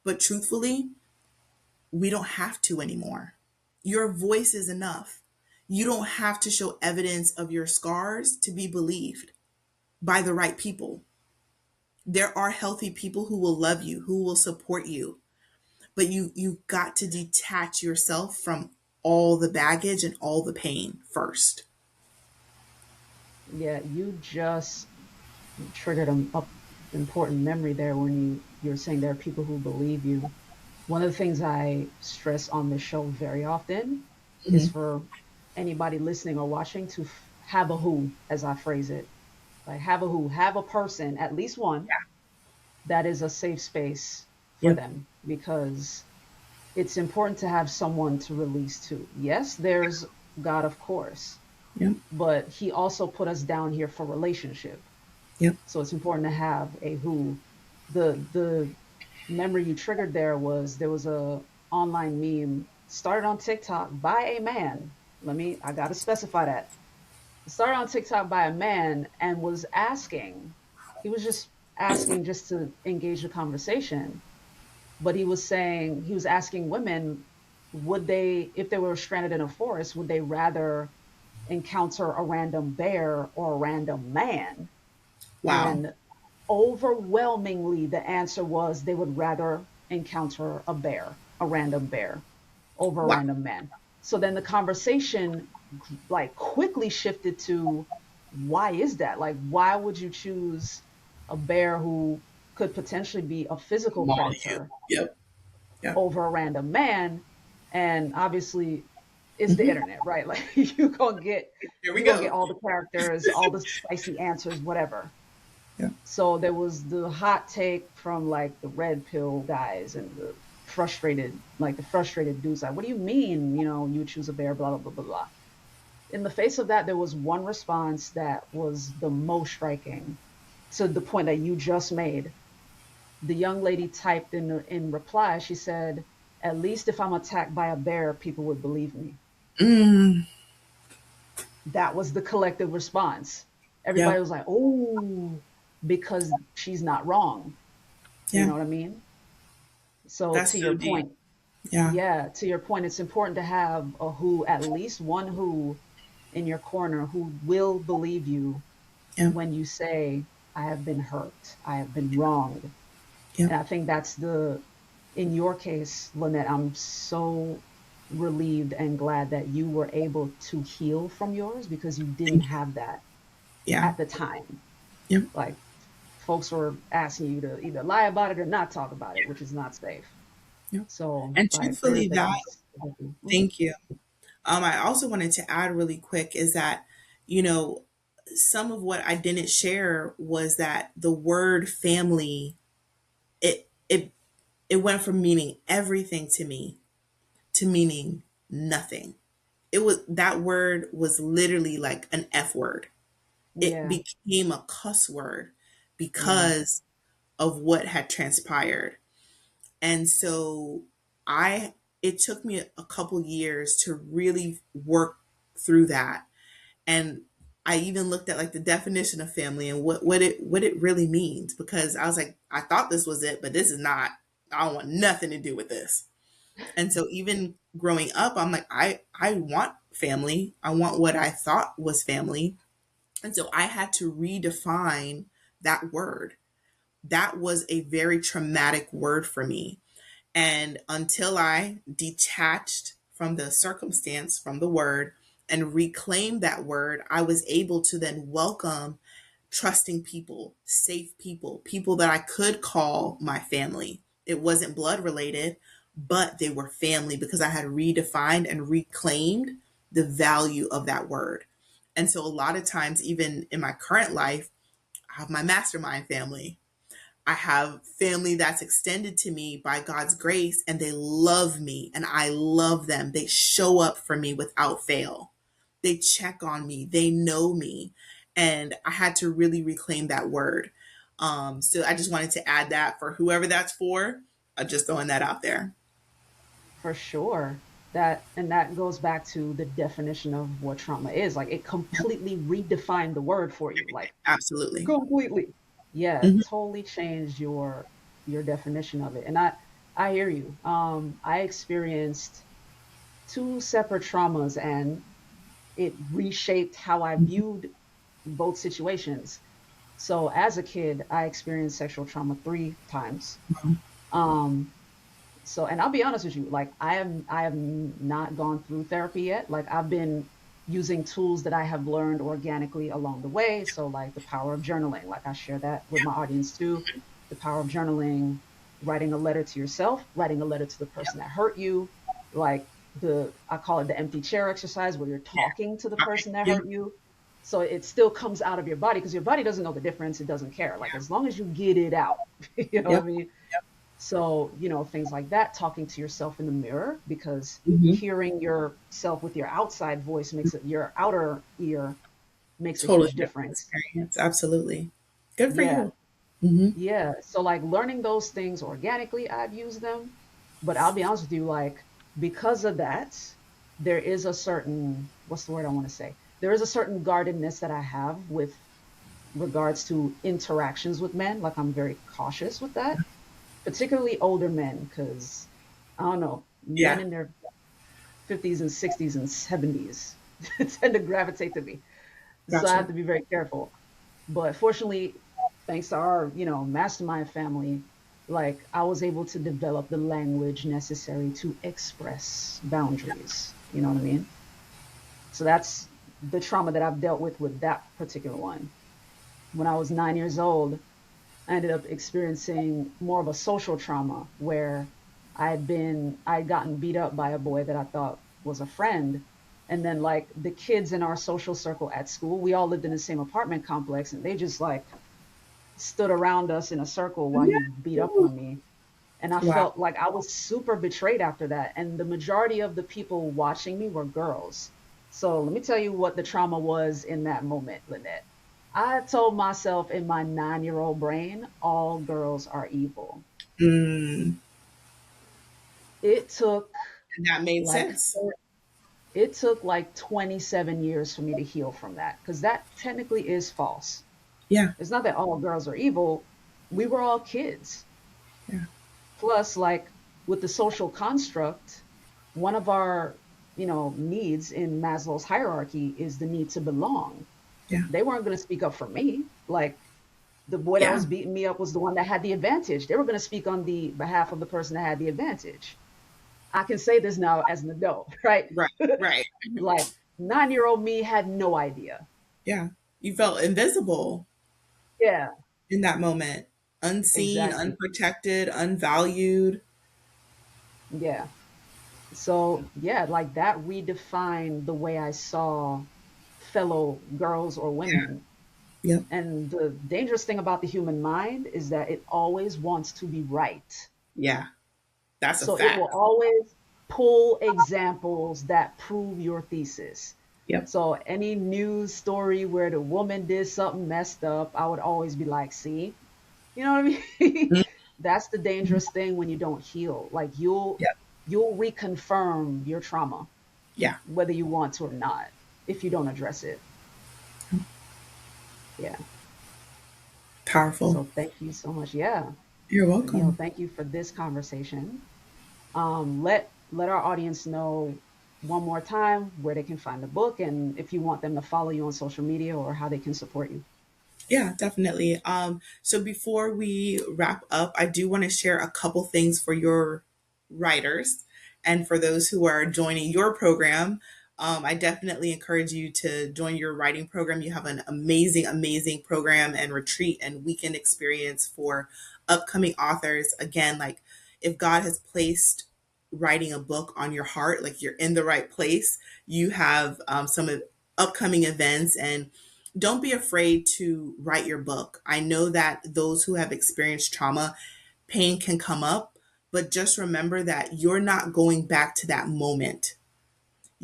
Speaker 1: But truthfully, we don't have to anymore. Your voice is enough. You don't have to show evidence of your scars to be believed by the right people. There are healthy people who will love you, who will support you, but you got to detach yourself from all the baggage and all the pain first.
Speaker 2: Yeah, you just triggered a important memory there when you're saying there are people who believe you. One of the things I stress on this show very often is
Speaker 1: Mm-hmm.
Speaker 2: for anybody listening or watching to have a who, as I phrase it. Like have a who, have a person, at least one, that is a safe space for
Speaker 1: Yep.
Speaker 2: them because it's important to have someone to release to. Yes, there's God, of course,
Speaker 1: Yep.
Speaker 2: but He also put us down here for relationship.
Speaker 1: Yep.
Speaker 2: So it's important to have a who. The memory you triggered there was a online meme started on TikTok by a man. I got to specify that. It started on TikTok by a man and was asking. He was just asking just to engage the conversation, but he was asking women, would they, if they were stranded in a forest, would they rather encounter a random bear or a random man?
Speaker 1: Wow.
Speaker 2: And overwhelmingly, the answer was they would rather encounter a bear, a random bear, over a
Speaker 1: Wow.
Speaker 2: random man. So then the conversation like quickly shifted to why is that? Like, why would you choose a bear who could potentially be a physical
Speaker 1: Maul you.
Speaker 2: predator
Speaker 1: Yep. Yep.
Speaker 2: over a random man? And obviously, it's the
Speaker 1: Mm-hmm.
Speaker 2: internet, right? Like
Speaker 1: Here we
Speaker 2: you gonna get
Speaker 1: go.
Speaker 2: all the characters, all the spicy answers, whatever.
Speaker 1: Yeah.
Speaker 2: So there was the hot take from like the red pill guys and the frustrated dudes like, what do you mean, you would choose a bear, blah, blah, blah, blah, blah. In the face of that, there was one response that was the most striking to the point that you just made. The young lady typed in reply, she said, at least if I'm attacked by a bear, people would believe me.
Speaker 1: Mm.
Speaker 2: That was the collective response. Everybody
Speaker 1: Yep.
Speaker 2: was like, oh, because she's not wrong. You
Speaker 1: Yeah.
Speaker 2: know what I mean? So
Speaker 1: That's
Speaker 2: to
Speaker 1: so
Speaker 2: your
Speaker 1: deep.
Speaker 2: point,
Speaker 1: Yeah.
Speaker 2: yeah, to your point, it's important to have a who, at least one who in your corner who will believe you
Speaker 1: Yeah.
Speaker 2: when you say, I have been hurt, I have been wronged.
Speaker 1: Yep.
Speaker 2: And I think that's in your case, Lynette, I'm so relieved and glad that you were able to heal from yours because you didn't
Speaker 1: Thank you.
Speaker 2: have that
Speaker 1: Yeah.
Speaker 2: at the time.
Speaker 1: Yep.
Speaker 2: Like folks were asking you to either lie about it or not talk about it, which is not safe.
Speaker 1: Yep.
Speaker 2: So,
Speaker 1: And
Speaker 2: like, there are
Speaker 1: truthfully, that,
Speaker 2: things. Mhm.
Speaker 1: thank you. I also wanted to add really quick is that, you know, some of what I didn't share was that the word family, it it went from meaning everything to me to meaning nothing. It was that word was literally like an F word. It
Speaker 2: Yeah,
Speaker 1: became a cuss word
Speaker 2: yeah,
Speaker 1: because of what had transpired. And so I it took me a couple years to really work through that. And I even looked at like the definition of family and what it really means, because I was like, I thought this was it, but this is not. I don't want nothing to do with this. And so even growing up, I'm like, I want family. I want what I thought was family. And so I had to redefine that word. That was a very traumatic word for me. And until I detached from the circumstance, from the word, and reclaimed that word, I was able to then welcome trusting people, safe people, people that I could call my family. It wasn't blood related, but they were family because I had redefined and reclaimed the value of that word. And so a lot of times, even in my current life, I have my mastermind family. I have family that's extended to me by God's grace, and they love me and I love them. They show up for me without fail. They check on me, they know me. And I had to really reclaim that word. So I just wanted to add that for whoever that's for. Just throwing that out there.
Speaker 2: for sure. That goes back to the definition of what trauma is. Like, it
Speaker 1: Yep,
Speaker 2: completely redefined the word for you. Like,
Speaker 1: absolutely.
Speaker 2: completely. Yeah,
Speaker 1: Hmm.
Speaker 2: totally changed your definition of it. And I hear you. I experienced two separate traumas, and it reshaped how I viewed both situations. So as a kid, I experienced sexual trauma 3 times. Um, so, and I'll be honest with you, like I have not gone through therapy yet. Like, I've been using tools that I have learned organically along the way. So, like the power of journaling, like I share that with my audience too. The power of journaling, writing a letter to yourself, writing a letter to the person that hurt you, like I call it the empty chair exercise, where you're
Speaker 1: Yeah.
Speaker 2: talking to the
Speaker 1: Okay.
Speaker 2: person that
Speaker 1: Yeah.
Speaker 2: hurt you. So it still comes out of your body because your body doesn't know the difference. It doesn't care. Like, as long as you get it out, you know what I
Speaker 1: Yep.
Speaker 2: mean? So, things like that, talking to yourself in the mirror, because
Speaker 1: Hmm.
Speaker 2: hearing yourself with your outside voice makes it, your outer ear makes a
Speaker 1: Totally
Speaker 2: huge
Speaker 1: different
Speaker 2: difference.
Speaker 1: experience. Absolutely. Good for
Speaker 2: Yeah.
Speaker 1: you. Hmm.
Speaker 2: Yeah. So, like, learning those things organically, I've used them. But I'll be honest with you, like, because of that, there is a certain, what's the word I want to say? There is a certain guardedness that I have with regards to interactions with men. Like, I'm very cautious with that, particularly older men, because I don't know, men
Speaker 1: Yeah.
Speaker 2: in their 50s and 60s and 70s tend to gravitate to me. So I have
Speaker 1: Gotcha.
Speaker 2: to be very careful. But fortunately, thanks to our, mastermind family, like, I was able to develop the language necessary to express boundaries. You know what I mean? So that's the trauma that I've dealt with that particular one. When I was 9 years old, I ended up experiencing more of a social trauma where I'd gotten beat up by a boy that I thought was a friend. And then, like, the kids in our social circle at school, we all lived in the same apartment complex, and they just like stood around us in a circle while
Speaker 1: Yeah.
Speaker 2: he beat up on me. And I
Speaker 1: Wow.
Speaker 2: felt like I was super betrayed after that. And the majority of the people watching me were girls. So let me tell you what the trauma was in that moment, Lynette. I told myself in my 9-year old brain, all girls are evil.
Speaker 1: Mm,
Speaker 2: It took
Speaker 1: and that made
Speaker 2: like
Speaker 1: sense.
Speaker 2: it took like 27 years for me to heal from that, because that technically is false.
Speaker 1: Yeah.
Speaker 2: It's not that all girls are evil. We were all kids.
Speaker 1: Yeah.
Speaker 2: Plus, like, with the social construct, one of our, needs in Maslow's hierarchy is the need to belong.
Speaker 1: Yeah.
Speaker 2: They weren't going to speak up for me. Like, The boy that
Speaker 1: Yeah.
Speaker 2: was beating me up was the one that had the advantage. They were going to speak on the behalf of the person that had the advantage. I can say this now as an adult, right?
Speaker 1: Right. Right.
Speaker 2: Like 9-year-old me had no idea.
Speaker 1: Yeah. You felt invisible
Speaker 2: Yeah,
Speaker 1: in that moment, unseen,
Speaker 2: exactly.
Speaker 1: unprotected, unvalued.
Speaker 2: Yeah. So, yeah, like that redefined the way I saw fellow girls or
Speaker 1: Yeah.
Speaker 2: women.
Speaker 1: Yep.
Speaker 2: And the dangerous thing about the human mind is that it always wants to be right.
Speaker 1: Yeah. That's a
Speaker 2: So it
Speaker 1: fact.
Speaker 2: will always pull examples that prove your thesis.
Speaker 1: Yep.
Speaker 2: So any news story where the woman did something messed up, I would always be like, see, you know what I mean?
Speaker 1: Mhm.
Speaker 2: That's the dangerous thing when you don't heal. Like
Speaker 1: Yep.
Speaker 2: you'll reconfirm your trauma,
Speaker 1: Yeah.
Speaker 2: whether you want to or not, if you don't address it. Yeah.
Speaker 1: Powerful.
Speaker 2: So thank you so much. Yeah.
Speaker 1: You're welcome.
Speaker 2: Thank you for this conversation. Let our audience know one more time where they can find the book and if you want them to follow you on social media or how they can support you.
Speaker 1: Yeah, definitely. So before we wrap up, I do want to share a couple things for your writers and for those who are joining your program. I definitely encourage you to join your writing program. You have an amazing, amazing program and retreat and weekend experience for upcoming authors. Again, like if God has placed writing a book on your heart, like you're in the right place, you have some upcoming events, and don't be afraid to write your book. I know that those who have experienced trauma, pain can come up, but just remember that you're not going back to that moment.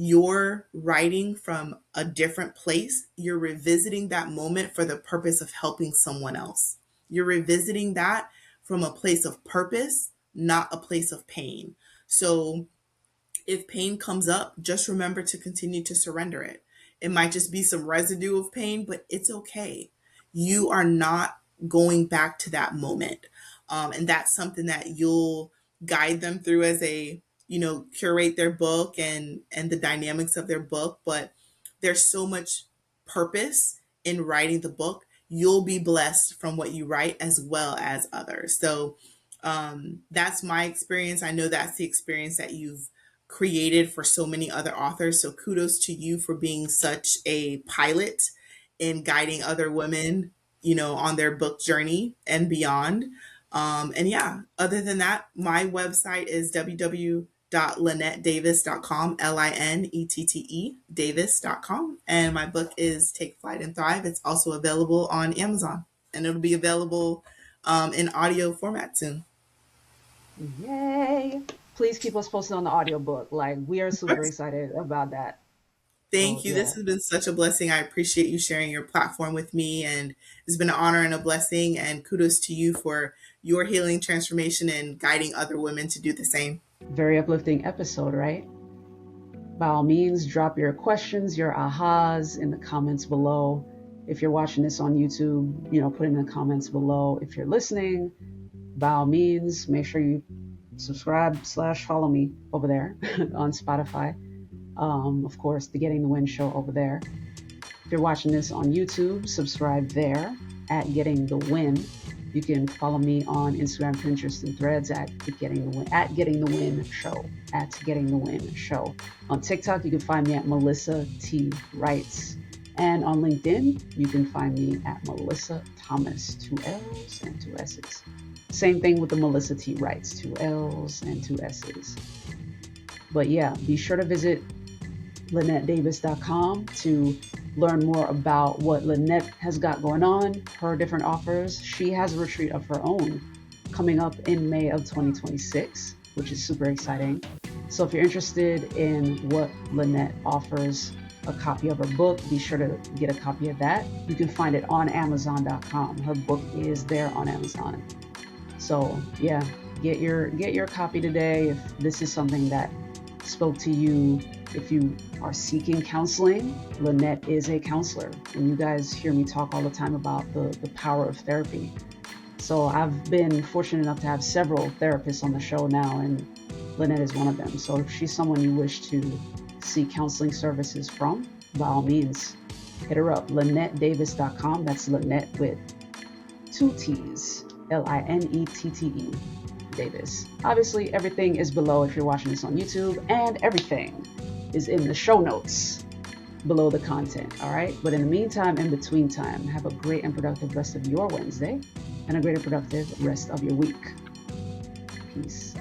Speaker 1: You're writing from a different place. You're revisiting that moment for the purpose of helping someone else. You're revisiting that from a place of purpose, not a place of pain. So if pain comes up, just remember to continue to surrender it. It might just be some residue of pain, but it's okay. You are not going back to that moment. And that's something that you'll guide them through as curate their book and the dynamics of their book. But there's so much purpose in writing the book. You'll be blessed from what you write as well as others. So that's my experience. I know that's the experience that you've created for so many other authors. So kudos to you for being such a pilot in guiding other women, on their book journey and beyond. And yeah, other than that, my website is www.linettedavis.com, Linnette Davis.com. And my book is Take Flight and Thrive. It's also available on Amazon, and it'll be available in audio format soon.
Speaker 2: Yay. Please keep us posted on the audiobook. Like we are super excited about that.
Speaker 1: Thank
Speaker 2: So
Speaker 1: you. This
Speaker 2: yeah.
Speaker 1: has been such a blessing. I appreciate you sharing your platform with me, and it's been an honor and a blessing. And kudos to you for your healing transformation and guiding other women to do the same.
Speaker 2: Very uplifting episode, right? By all means, drop your questions, your ahas in the comments below. If you're watching this on YouTube, put it in the comments below. If you're listening, by all means, make sure you subscribe/follow me over there on Spotify. Of course, the Getting the Win show over there. If you're watching this on YouTube, subscribe there at Getting the Win. You can follow me on Instagram, Pinterest, and Threads at Getting the Win, at Getting the Win Show, at Getting the Win Show. On TikTok, you can find me at Melissa T. Writes. And on LinkedIn, you can find me at Melissa Thomas, 2 L's and 2 S's. Same thing with the Melissa T. Writes, 2 L's and 2 S's. But yeah, be sure to visit LinetteDavis.com to learn more about what Linette has got going on, her different offers. She has a retreat of her own coming up in May of 2026, which is super exciting. So if you're interested in what Linette offers, a copy of her book, be sure to get a copy of that. You can find it on Amazon.com. Her book is there on Amazon. So yeah, get your copy today if this is something that spoke to you. If you are seeking counseling, Linette is a counselor. And you guys hear me talk all the time about the power of therapy. So I've been fortunate enough to have several therapists on the show now, and Linette is one of them. So if she's someone you wish to seek counseling services from, by all means, hit her up, LinetteDavis.com. That's Linette with two T's, Linette, Davis. Obviously, everything is below if you're watching this on YouTube, and everything is in the show notes below the content, all right? But in the meantime, in between time, have a great and productive rest of your Wednesday and a great and productive rest of your week. Peace.